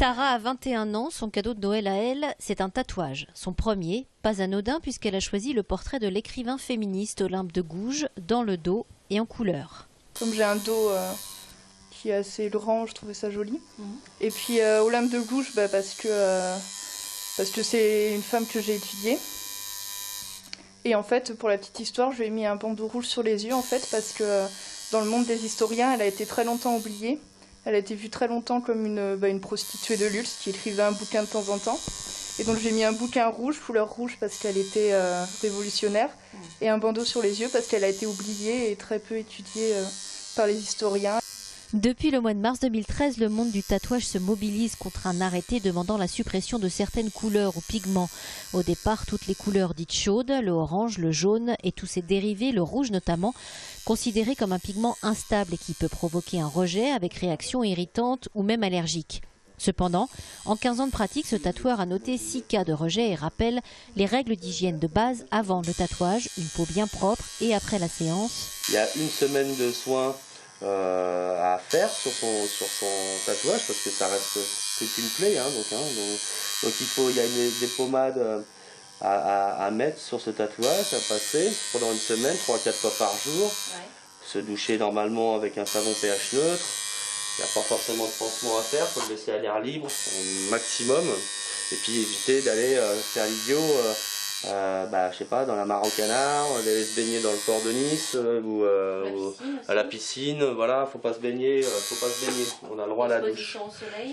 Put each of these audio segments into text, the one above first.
Sarah a 21 ans, son cadeau de Noël à elle, c'est un tatouage. Son premier, pas anodin puisqu'elle a choisi le portrait de l'écrivain féministe Olympe de Gouges dans le dos et en couleur. Comme j'ai un dos qui est assez grand, je trouvais ça joli. Et puis Olympe de Gouges, parce que c'est une femme que j'ai étudiée. Et en fait, pour la petite histoire, je lui ai mis un bandeau rouge sur les yeux en fait, parce que dans le monde des historiens, elle a été très longtemps oubliée. Elle a été vue très longtemps comme une prostituée de luxe qui écrivait un bouquin de temps en temps. Et donc j'ai mis un bouquin rouge, couleur rouge parce qu'elle était révolutionnaire, et un bandeau sur les yeux parce qu'elle a été oubliée et très peu étudiée par les historiens. Depuis le mois de mars 2013, le monde du tatouage se mobilise contre un arrêté demandant la suppression de certaines couleurs ou pigments. Au départ, toutes les couleurs dites chaudes, le orange, le jaune et tous ses dérivés, le rouge notamment, considérés comme un pigment instable et qui peut provoquer un rejet avec réaction irritante ou même allergique. Cependant, en 15 ans de pratique, ce tatoueur a noté 6 cas de rejet et rappelle les règles d'hygiène de base avant le tatouage, une peau bien propre et après la séance. Il y a une semaine de soins à faire sur son tatouage parce que ça reste toute une plaie, donc il y a des pommades à mettre sur ce tatouage, à passer pendant une semaine, 3-4 fois par jour, se doucher normalement avec un savon pH neutre. Il n'y a pas forcément de pansement à faire, il faut le laisser à l'air libre au maximum et puis éviter d'aller faire l'idiot je sais pas, dans la mare au canard, d'aller se baigner dans le port de Nice ou à la piscine. Voilà, faut pas se baigner, on a le droit à la douche.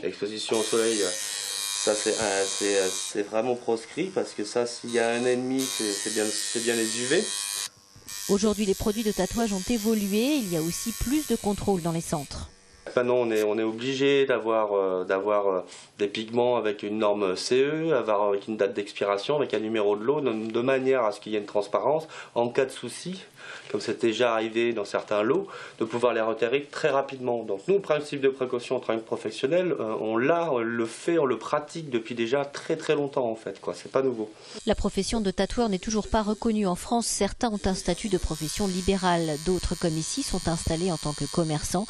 L'exposition au soleil, ça c'est vraiment proscrit parce que ça, s'il y a un ennemi, c'est bien les UV. Aujourd'hui, les produits de tatouage ont évolué, il y a aussi plus de contrôle dans les centres. Maintenant, on est obligé d'avoir des pigments avec une norme CE, avec une date d'expiration, avec un numéro de lot, de manière à ce qu'il y ait une transparence. En cas de souci, comme c'est déjà arrivé dans certains lots, de pouvoir les retirer très rapidement. Donc nous, le principe de précaution en tant que professionnel, on le fait, on le pratique depuis déjà très très longtemps en fait, quoi. C'est pas nouveau. La profession de tatoueur n'est toujours pas reconnue en France. Certains ont un statut de profession libérale, d'autres comme ici sont installés en tant que commerçants.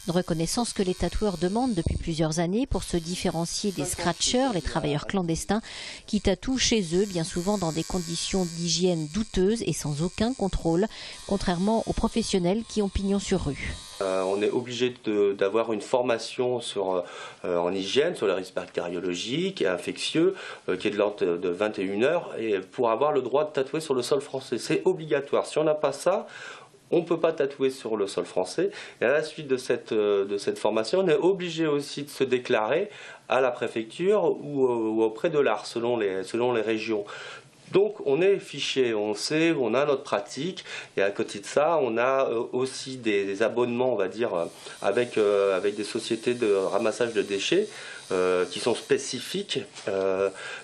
Une reconnaissance que les tatoueurs demandent depuis plusieurs années pour se différencier des scratchers, les travailleurs clandestins, qui tatouent chez eux, bien souvent dans des conditions d'hygiène douteuses et sans aucun contrôle, contrairement aux professionnels qui ont pignon sur rue. On est obligé d'avoir une formation en hygiène, sur les risques bactériologiques et infectieux, qui est de l'ordre de 21 heures, et pour avoir le droit de tatouer sur le sol français. C'est obligatoire. Si on n'a pas ça, on ne peut pas tatouer sur le sol français. Et à la suite de cette formation, on est obligé aussi de se déclarer à la préfecture ou auprès de l'ARS, selon les régions. Donc on est fiché, on sait, on a notre pratique, et à côté de ça, on a aussi des abonnements, on va dire, avec des sociétés de ramassage de déchets qui sont spécifiques,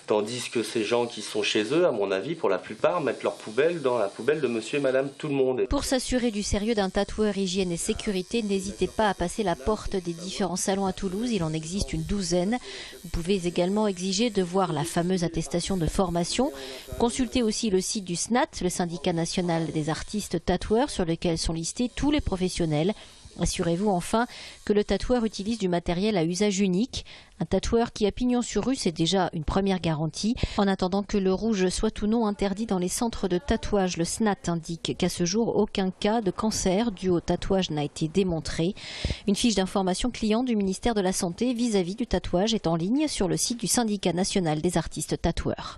tandis que ces gens qui sont chez eux, à mon avis, pour la plupart, mettent leur poubelle dans la poubelle de monsieur et madame tout le monde. Pour s'assurer du sérieux d'un tatoueur hygiène et sécurité, n'hésitez pas à passer la porte des différents salons à Toulouse, il en existe une douzaine. Vous pouvez également exiger de voir la fameuse attestation de formation. Consultez aussi le site du SNAT, le syndicat national des artistes tatoueurs, sur lequel sont listés tous les professionnels. Assurez-vous enfin que le tatoueur utilise du matériel à usage unique. Un tatoueur qui a pignon sur rue, c'est déjà une première garantie. En attendant que le rouge soit ou non interdit dans les centres de tatouage, le SNAT indique qu'à ce jour, aucun cas de cancer dû au tatouage n'a été démontré. Une fiche d'information client du ministère de la Santé vis-à-vis du tatouage est en ligne sur le site du syndicat national des artistes tatoueurs.